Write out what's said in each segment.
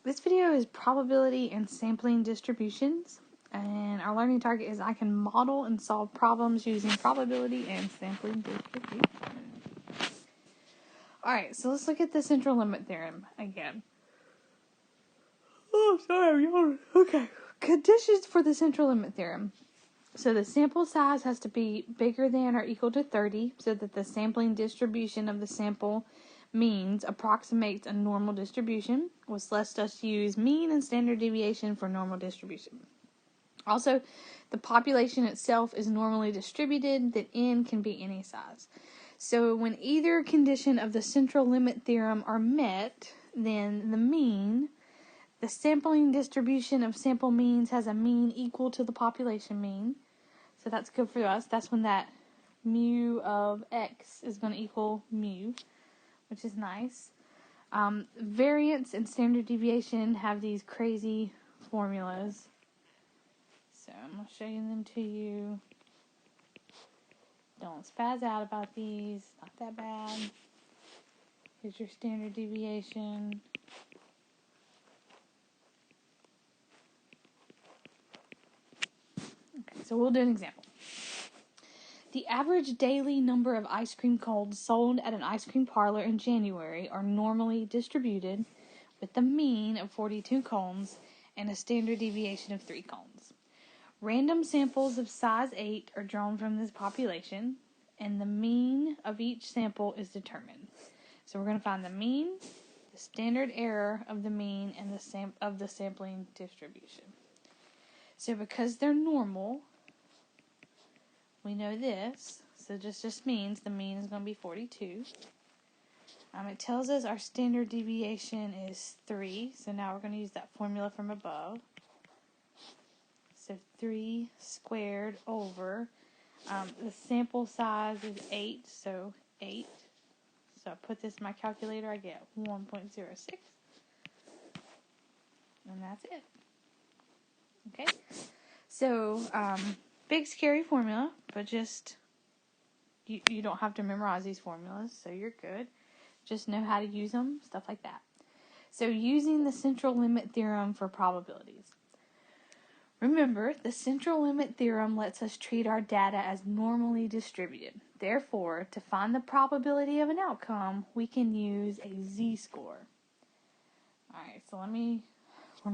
This video is probability and sampling distributions, and our learning target is I can model and solve problems using probability and sampling distribution. Alright, so let's look at the central limit theorem again. Oh, sorry, okay. Conditions for the central limit theorem. So the sample size has to be bigger than or equal to 30 so that the sampling distribution of the sample means approximates a normal distribution, which lets us use mean and standard deviation for normal distribution. Also, the population itself is normally distributed, that n can be any size. So when either condition of the central limit theorem are met, then the mean, the sampling distribution of sample means has a mean equal to the population mean. So that's good for us. That's when that mu of x is going to equal mu, which is nice. Variance and standard deviation have these crazy formulas. So I'm going to show them to you. Don't spaz out about these. Not that bad. Here's your standard deviation. Okay, so we'll do an example. The average daily number of ice cream cones sold at an ice cream parlor in January are normally distributed with the mean of 42 cones and a standard deviation of 3 cones. Random samples of size 8 are drawn from this population, and the mean of each sample is determined. So we're going to find the mean, the standard error of the mean, and the sampling distribution. So because they're normal, we know this. So this just means the mean is going to be 42. It tells us our standard deviation is 3. So now we're going to use that formula from above. So 3 squared over. The sample size is 8, so 8. So I put this in my calculator, I get 1.06. And that's it. Okay? So, big scary formula, but just, you don't have to memorize these formulas, so you're good. Just know how to use them, stuff like that. So, using the central limit theorem for probabilities. Remember, the central limit theorem lets us treat our data as normally distributed. Therefore, to find the probability of an outcome, we can use a z-score. Alright, so let me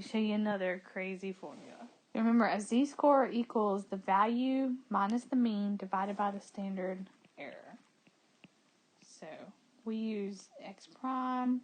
show you another crazy formula. Remember, a z-score equals the value minus the mean divided by the standard error. So, we use x prime.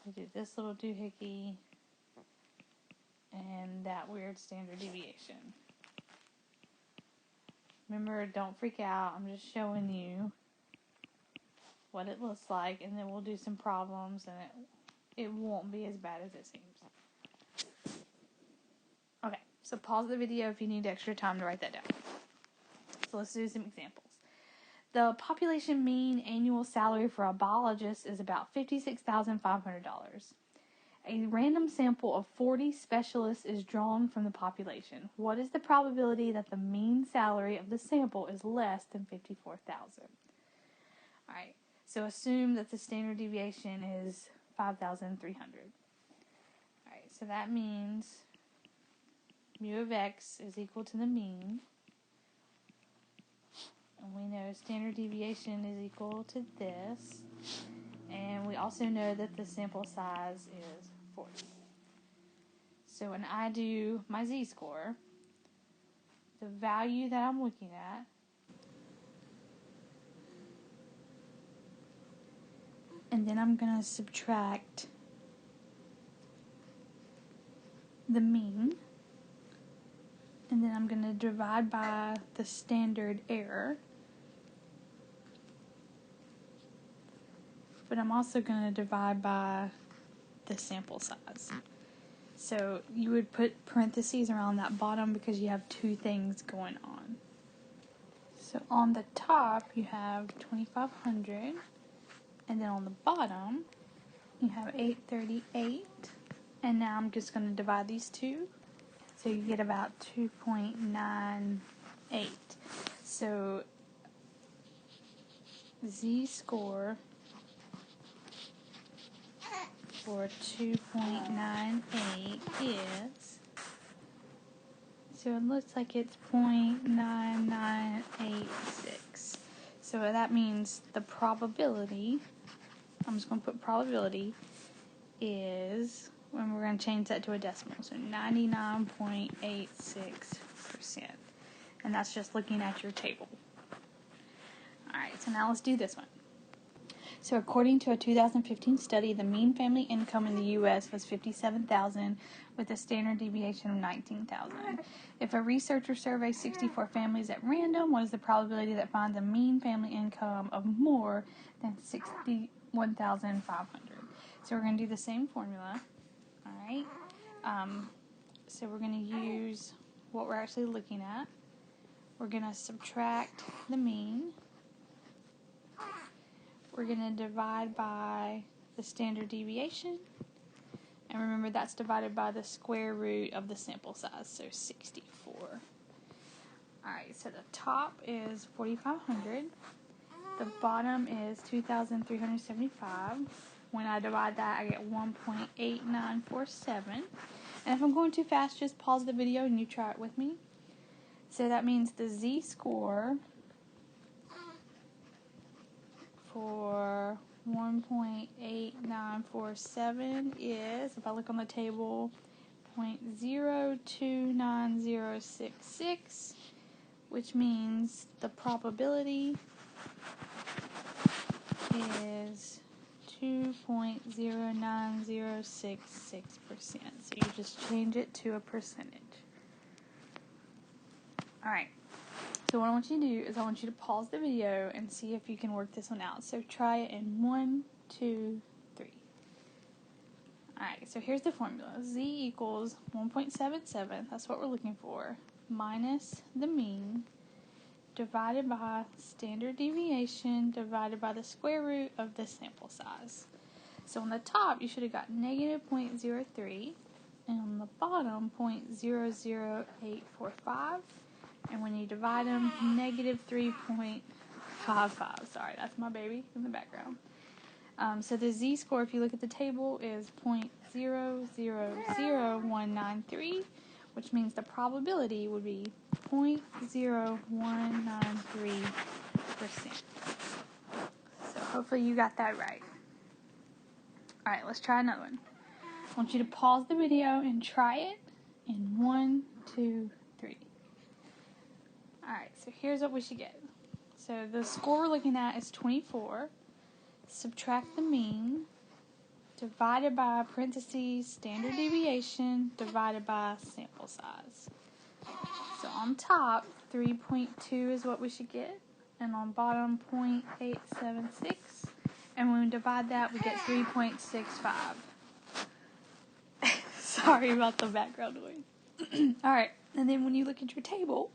We do this little doohickey. And that weird standard deviation. Remember, don't freak out. I'm just showing you what it looks like, and then we'll do some problems, and it won't be as bad as it seems. Okay, so pause the video if you need extra time to write that down. So let's do some examples. The population mean annual salary for a biologist is about $56,500. A random sample of 40 specialists is drawn from the population. What is the probability that the mean salary of the sample is less than $54,000? Alright, so assume that the standard deviation is 5,300. Alright, so that means mu of x is equal to the mean. And we know standard deviation is equal to this. And we also know that the sample size is 40. So when I do my z-score, the value that I'm looking at and then I'm going to subtract the mean, and then I'm going to divide by the standard error, but I'm also going to divide by the sample size. So you would put parentheses around that bottom because you have two things going on. So on the top you have 2,500, and then on the bottom you have 838, and now I'm just going to divide these two, so you get about 2.98. So z-score for 2.98 is, so it looks like it's 0.9986. So that means the probability, I'm just going to put probability, is, when we're going to change that to a decimal, so 99.86%. And that's just looking at your table. Alright, so now let's do this one. So according to a 2015 study, the mean family income in the U.S. was $57,000 with a standard deviation of $19,000. If a researcher surveys 64 families at random, what is the probability that finds a mean family income of more than $61,500? So we're going to do the same formula. Alright, so we're going to use what we're actually looking at. We're going to subtract the mean. We're going to divide by the standard deviation. And remember, that's divided by the square root of the sample size, so 64. Alright, so the top is 4,500. The bottom is 2,375. When I divide that, I get 1.8947. And if I'm going too fast, just pause the video and you try it with me. So that means the z-score for 1.8947 is, if I look on the table, 0.029066, which means the probability is 2.09066%. So you just change it to a percentage. Alright, so what I want you to do is I want you to pause the video and see if you can work this one out. So try it in 1, 2, 3. Alright, so here's the formula. Z equals 1.77, that's what we're looking for, minus the mean, divided by standard deviation, divided by the square root of the sample size. So on the top, you should have got negative 0.03, and on the bottom, 0.00845. And when you divide them, negative 3.55. Sorry, that's my baby in the background. So the z-score, if you look at the table, is 0.000193, which means the probability would be 0.0193%. So hopefully you got that right. Alright, let's try another one. I want you to pause the video and try it in 1, 2, 3. Alright, so here's what we should get. So the score we're looking at is 24. Subtract the mean, divided by parentheses, standard deviation, divided by sample size. So on top, 3.2 is what we should get, and on bottom, 0.876. And when we divide that, we get 3.65. Sorry about the background noise. Alright, and then when you look at your table,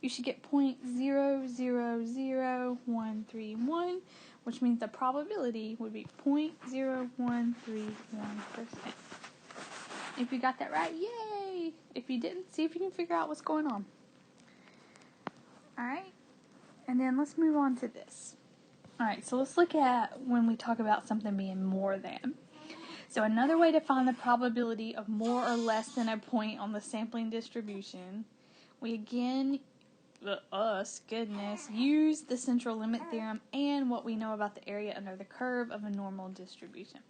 you should get 0.000131, which means the probability would be 0.0131%. If you got that right, yay! If you didn't, see if you can figure out what's going on. Alright, and then let's move on to this. Alright, so let's look at when we talk about something being more than. So another way to find the probability of more or less than a point on the sampling distribution, we again, use the central limit theorem and what we know about the area under the curve of a normal distribution.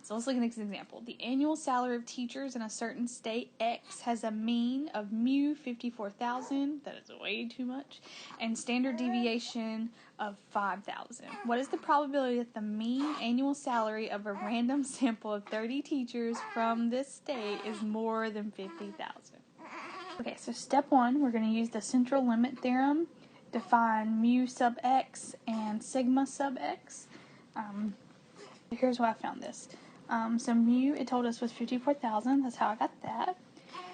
So let's look at this example. The annual salary of teachers in a certain state X has a mean of mu 54,000, that is way too much, and standard deviation of 5,000. What is the probability that the mean annual salary of a random sample of 30 teachers from this state is more than 50,000? Okay, so step 1, we're going to use the central limit theorem to find mu sub x and sigma sub x. Here's why I found this. So mu, it told us, was 54,000. That's how I got that.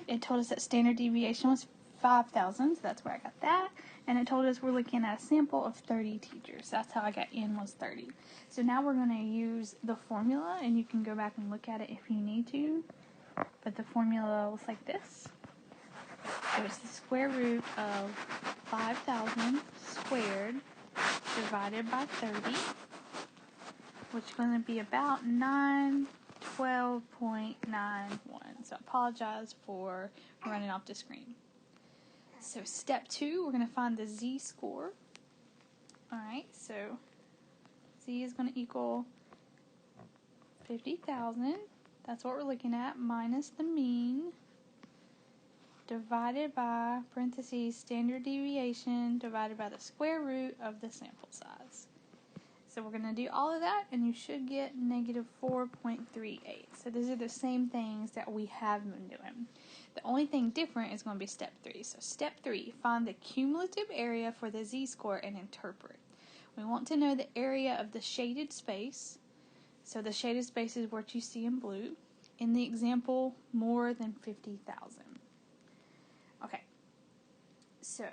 It told us that standard deviation was 5,000. So that's where I got that. And it told us we're looking at a sample of 30 teachers. That's how I got n was 30. So now we're going to use the formula, and you can go back and look at it if you need to. But the formula looks like this. So it's the square root of 5,000 squared divided by 30, which is going to be about 912.91. So I apologize for running off the screen. So step 2, we're going to find the z-score. Alright, so z is going to equal 50,000. That's what we're looking at, minus the mean, divided by, parentheses, standard deviation, divided by the square root of the sample size. So we're going to do all of that, and you should get negative 4.38. So these are the same things that we have been doing. The only thing different is going to be step 3. So step 3, find the cumulative area for the z-score and interpret. We want to know the area of the shaded space. So the shaded space is what you see in blue. In the example, more than 50,000. Okay, so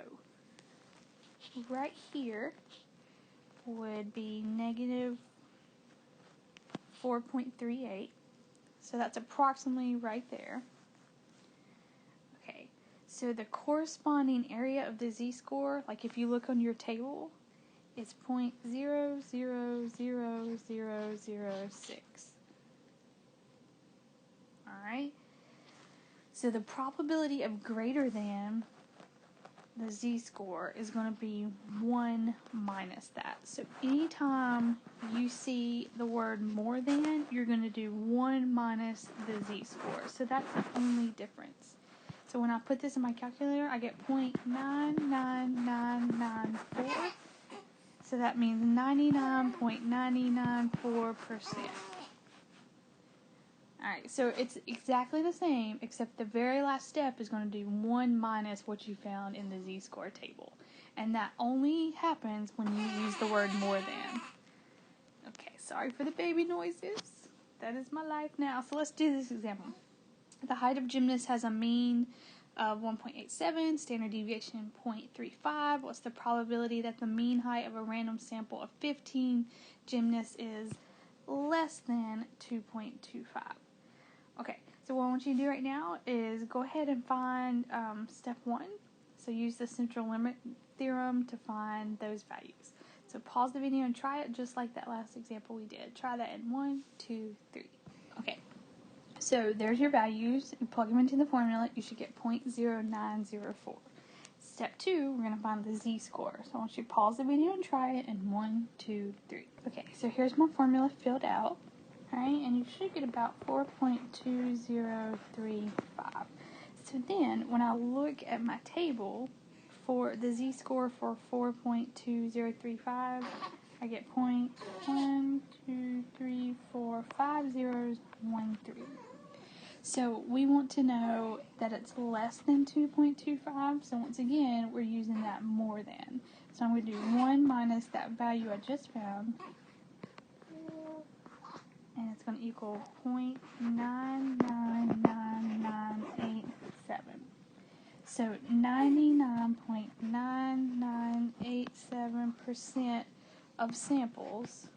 right here would be negative 4.38. So that's approximately right there. Okay, so the corresponding area of the z-score, like if you look on your table, is 0.000006. Alright, so the probability of greater than the z-score is going to be 1 minus that. So anytime you see the word more than, you're going to do 1 minus the z-score. So that's the only difference. So when I put this in my calculator, I get 0.99994. So that means 99.994%. Alright, so it's exactly the same, except the very last step is going to do 1 minus what you found in the z-score table. And that only happens when you use the word more than. Okay, sorry for the baby noises. That is my life now. So let's do this example. The height of gymnast has a mean of 1.87, standard deviation 0.35. What's the probability that the mean height of a random sample of 15 gymnasts is less than 2.25? Okay, so what I want you to do right now is go ahead and find step 1. So use the central limit theorem to find those values. So pause the video and try it just like that last example we did. Try that in 1, 2, 3. Okay, so there's your values. You plug them into the formula, you should get 0.0904. Step 2, we're going to find the z-score. So I want you to pause the video and try it in 1, 2, 3. Okay, so here's my formula filled out. Alright, and you should get about 4.2035. So then, when I look at my table for the z-score for 4.2035, I get 0.1234513. So we want to know that it's less than 2.25. So once again, we're using that more than. So I'm going to do 1 minus that value I just found. And it's going to equal 0.999987. So 99.9987% of samples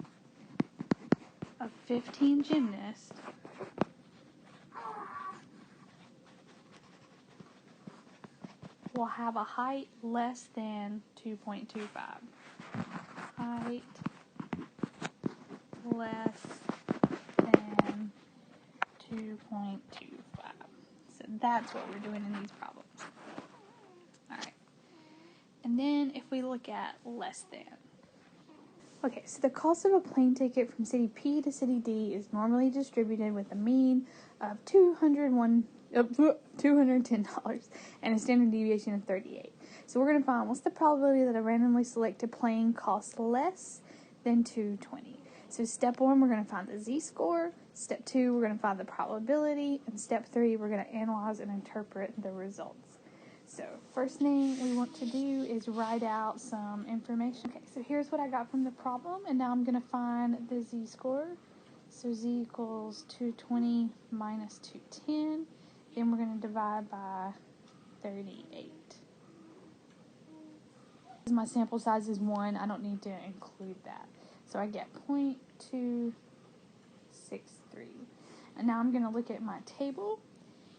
of 15 gymnasts will have a height less than 2.25. Height less than 2.25. So that's what we're doing in these problems. Alright. And then if we look at less than. Okay, so the cost of a plane ticket from city P to city D is normally distributed with a mean of $210 and a standard deviation of 38. So we're going to find what's the probability that a randomly selected plane costs less than $220. So step 1, we're going to find the z-score. Step 2, we're going to find the probability. And step 3, we're going to analyze and interpret the results. So first thing we want to do is write out some information. Okay, so here's what I got from the problem. And now I'm going to find the z-score. So z equals 220 minus 210. Then we're going to divide by 38. My sample size is 1. I don't need to include that. So I get 0.263. And now I'm going to look at my table.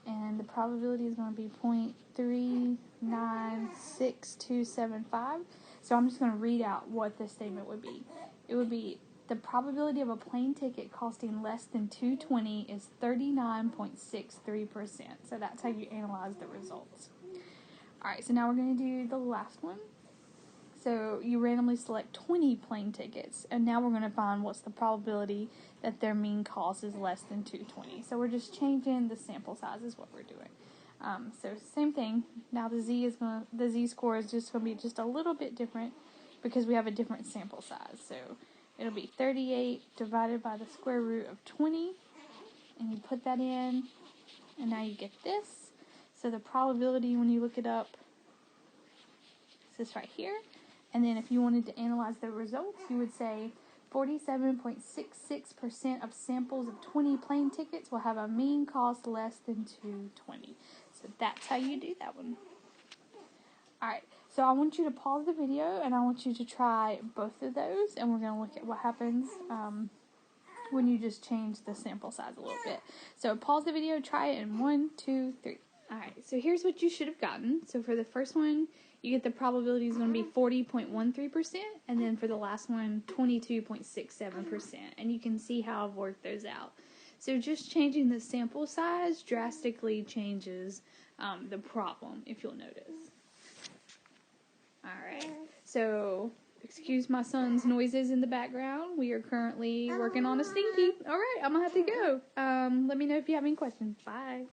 And the probability is going to be 0.396275. So I'm just going to read out what this statement would be. It would be the probability of a plane ticket costing less than $2.20 is 39.63%. So that's how you analyze the results. Alright, so now we're going to do the last one. So you randomly select 20 plane tickets, and now we're going to find what's the probability that their mean cost is less than $2.20. So we're just changing the sample size is what we're doing. So same thing. Now the z score is just going to be just a little bit different because we have a different sample size. So it'll be 38 divided by the square root of 20, and you put that in, and now you get this. So the probability when you look it up is this right here. And then if you wanted to analyze the results, you would say 47.66% of samples of 20 plane tickets will have a mean cost less than $2.20. So that's how you do that one. Alright, so I want you to pause the video and I want you to try both of those, and we're going to look at what happens when you just change the sample size a little bit. So pause the video, try it in 1, 2, 3. Alright, so here's what you should have gotten. So for the first one, you get the probability is going to be 40.13%, and then for the last one, 22.67%. And you can see how I've worked those out. So just changing the sample size drastically changes the problem, if you'll notice. Alright, so excuse my son's noises in the background. We are currently working on a stinky. Alright, I'm going to have to go. Let me know if you have any questions. Bye.